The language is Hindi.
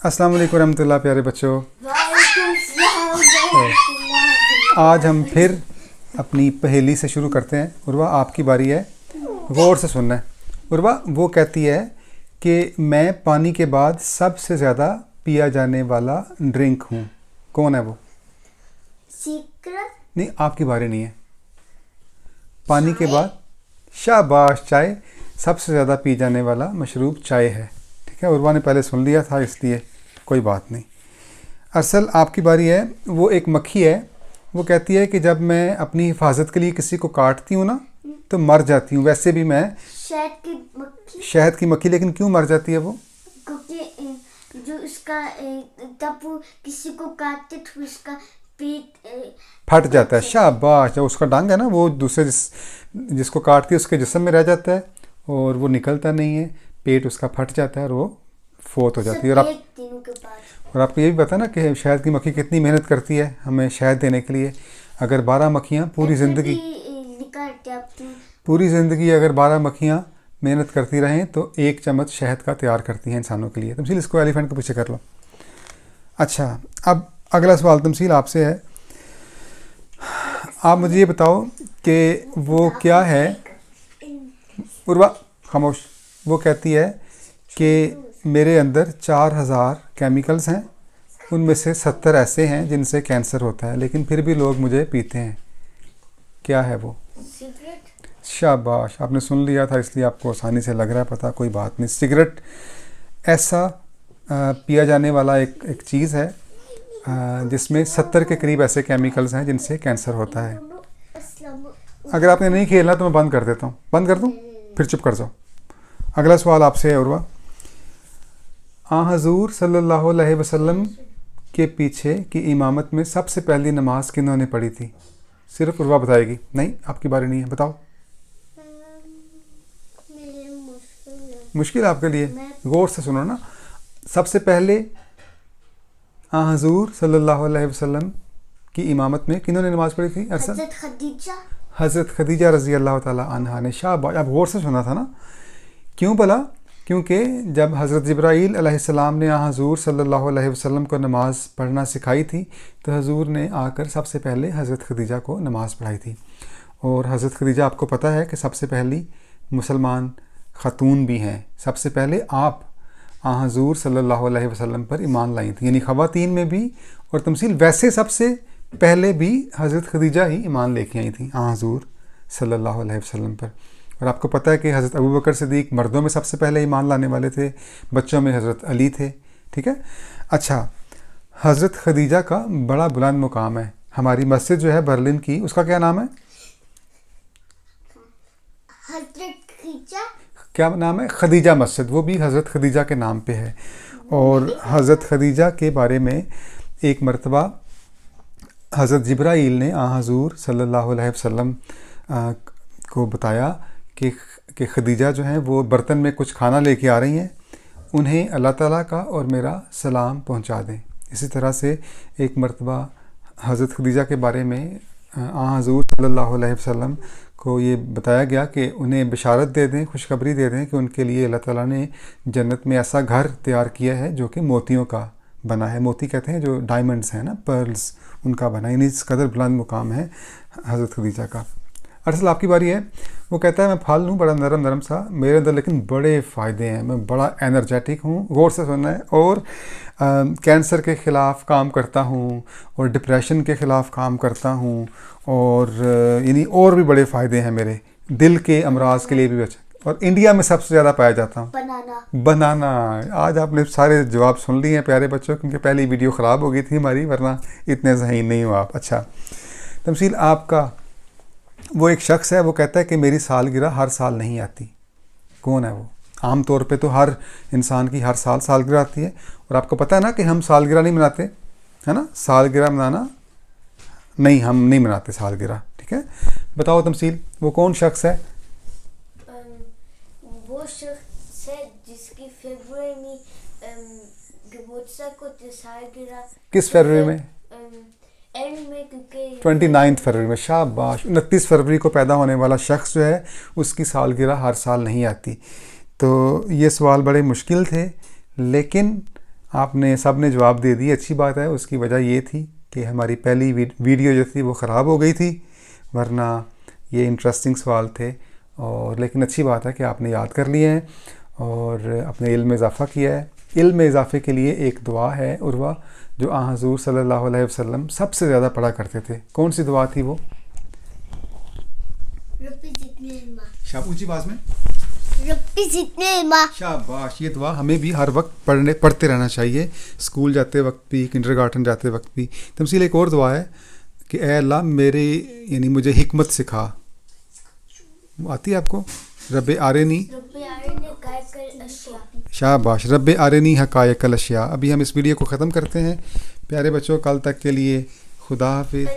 अस्सलाम वालेकुम रहमतुल्लाह प्यारे बच्चों। वालेकुम सलाम। आज हम फिर अपनी पहेली से शुरू करते हैं। उर्वा आपकी बारी है, गौर से सुनना है। उर्वा वो कहती है कि मैं पानी के बाद सबसे ज़्यादा पिया जाने वाला ड्रिंक हूँ। कौन है वो? सीक्रेट। नहीं, आपकी बारी नहीं है। पानी के बाद शाबाश, चाय सबसे ज़्यादा पी जाने वाला मशरूब चाय है। ठीक है, उर्वा ने पहले सुन लिया था इसलिए कोई बात नहीं। अरसल आपकी बारी है। वो एक मक्खी है, वो कहती है कि जब मैं अपनी हिफाजत के लिए किसी को काटती हूँ ना तो मर जाती हूँ। वैसे भी मैं शहद की मक्खी। शहद की मक्खी, लेकिन क्यों मर जाती है वो? क्योंकि जो उसका जब वो किसी को काटते तो उसका पेट फट जाता है। शाबाश, जब उसका डंग है ना वो दूसरे जिसको काटती है उसके जिस्म में रह जाता है और वो निकलता नहीं है, पेट उसका फट जाता है और वो फोत हो जाती है। और आप एक दिनों के बाद और आपको ये भी पता ना कि शहद की मक्खी कितनी मेहनत करती है हमें शहद देने के लिए। अगर 12 मक्खियाँ पूरी ज़िंदगी अगर 12 मक्खियाँ मेहनत करती रहें तो 1 चम्मच शहद का तैयार करती हैं इंसानों के लिए। तमसील इसको एलिफेंट के पीछे कर लो। अच्छा, अब अगला सवाल तमसील आपसे है। आप मुझे ये बताओ कि वो क्या है। उर्वा खामोश। वो कहती है कि मेरे अंदर 4000 केमिकल्स हैं, उनमें से 70 ऐसे हैं जिनसे कैंसर होता है, लेकिन फिर भी लोग मुझे पीते हैं। क्या है वो? सिगरेट। शाबाश, आपने सुन लिया था इसलिए आपको आसानी से लग रहा है पता। कोई बात नहीं। सिगरेट ऐसा पिया जाने वाला एक चीज़ है जिसमें 70 के करीब ऐसे केमिकल्स हैं जिनसे कैंसर होता है। अगर आपने नहीं खेलना तो मैं बंद कर देता हूँ। बंद कर दूँ? फिर चुप कर जाओ। अगला सवाल आपसे है उर्वा। हजूर सल्लल्लाहु अलैहि वसल्लम के पीछे की इमामत में सबसे पहली नमाज किन्होंने पढ़ी थी? सिर्फ उर्वा बताएगी। नहीं, आपकी बारी नहीं है, बताओ। मुश्किल आपके लिए, गौर से सुनो ना। सबसे पहले हजूर सल्लल्लाहु अलैहि वसल्लम की इमामत में किन्होंने नमाज पढ़ी थी? हज़रत खदीजा रज़ी अल्लाह ताला अन्हा ने। शाबाश, आप गौर से सुना था ना। क्यों भला? क्योंकि जब हज़रत जिब्राईल अलैहिस्सलाम ने हज़ूर सल्लल्लाहु अलैहि वसल्लम को नमाज़ पढ़ना सिखाई थी तो हज़ूर ने आकर सबसे पहले हज़रत खदीजा को नमाज़ पढ़ाई थी। और हज़रत खदीजा आपको पता है कि सबसे पहली मुसलमान ख़ातून भी हैं। सबसे पहले आप हज़ूर सल्लल्लाहु अलैहि वसल्लम पर ईमान लाई थी, यानी ख़वातीन में भी। और तमसील वैसे सबसे पहले भी हज़रत खदीजा ही ईमान लेके आई थी हज़ूर सल्लल्लाहु अलैहि वसल्लम पर। और आपको पता है कि हज़रत अबू बकर सिद्दीक़ मर्दों में सबसे पहले ईमान लाने वाले थे, बच्चों में हज़रत अली थे। ठीक है। अच्छा, हज़रत खदीजा का बड़ा बुलंद मुकाम है। हमारी मस्जिद जो है बर्लिन की, उसका क्या नाम है? क्या नाम है? खदीजा मस्जिद। वो भी हज़रत खदीजा के नाम पे है। और हज़रत खदीजा के बारे में एक मरतबा हज़रत जिब्राईल ने हज़ूर सल्लल्लाहु अलैहि वसल्लम को बताया कि खदीजा जो हैं वो बर्तन में कुछ खाना लेके आ रही हैं, उन्हें अल्लाह ताला का और मेरा सलाम पहुंचा दें। इसी तरह से एक मरतबा हज़रत खदीजा के बारे में हज़ूर सल्लल्लाहु अलैहि वसल्लम को ये बताया गया कि उन्हें बिशारत दे दें, खुशखबरी दे दें कि उनके लिए अल्लाह ताला ने जन्नत में ऐसा घर तैयार किया है जो कि मोतियों का बना है। मोती कहते हैं जो डायमंड्स हैं ना, पर्ल्स, उनका बना। यानी इस कदर बुलंद मुकाम है हज़रत खदीजा का। अरसल आपकी बारी है। वो कहता है मैं फल हूँ बड़ा नरम नरम सा, मेरे अंदर लेकिन बड़े फ़ायदे हैं, मैं बड़ा एनर्जेटिक हूँ। गौर से सुनना है। और कैंसर के ख़िलाफ़ काम करता हूँ और डिप्रेशन के ख़िलाफ़ काम करता हूँ और यानी और भी बड़े फ़ायदे हैं मेरे। दिल के अमराज के लिए भी अच्छा। और इंडिया में सबसे ज़्यादा पाया जाता हूँ बनाना। आज आपने सारे जवाब सुन लिए हैं प्यारे बच्चों, क्योंकि पहली वीडियो ख़राब हो गई थी हमारी, वरना इतने ज़हीन नहीं हो आप। अच्छा, तमसील आपका वो एक शख्स है, वो कहता है कि मेरी सालगिरह हर साल नहीं आती। कौन है वो? आम तौर पे तो हर इंसान की हर साल सालगिरह आती है। और आपको पता है ना कि हम सालगिरह नहीं मनाते, है ना। सालगिरह मनाना नहीं, हम नहीं मनाते सालगिरह। ठीक है, बताओ तमसील वो कौन शख्स है? वो शख्स है जिसकी फरवरी में सालगिरह। किस फरवरी में? एंड में, क्योंकि 29 फरवरी में। शाबाश, 29 फरवरी को पैदा होने वाला शख्स जो है उसकी सालगिरह हर साल नहीं आती। तो ये सवाल बड़े मुश्किल थे, लेकिन आपने सब ने जवाब दे दिए, अच्छी बात है। उसकी वजह ये थी कि हमारी पहली वीडियो जो थी वो ख़राब हो गई थी, वरना ये इंटरेस्टिंग सवाल थे। और लेकिन अच्छी बात है कि आपने याद कर लिए हैं और अपने इल्म में इजाफ़ा किया है। इल्म में इजाफ़े के लिए एक दुआ है उर्वा, जो आ हज़ूर सल्लल्लाहु अलैहि वसल्लम सबसे ज़्यादा पढ़ा करते थे। कौन सी दुआ थी वो? रब्बी ज़िदनी इल्मा। शाबाश, ऊंची आवाज़ में। रब्बी ज़िदनी इल्मा। शाबाश। ये दुआ हमें भी हर वक्त पढ़ते रहना चाहिए, स्कूल जाते वक्त भी, किंडरगार्टन जाते वक्त भी। तमसील एक और दुआ है कि ए अल्लाह मेरे यानी मुझे हिकमत सिखा। वो आती है आपको? रब्बे आरेनी। शाबाश, रब्बे आरेनी हकायकल अशिया। अभी हम इस वीडियो को ख़त्म करते हैं। प्यारे बच्चों, कल तक के लिए खुदा हाफिज़।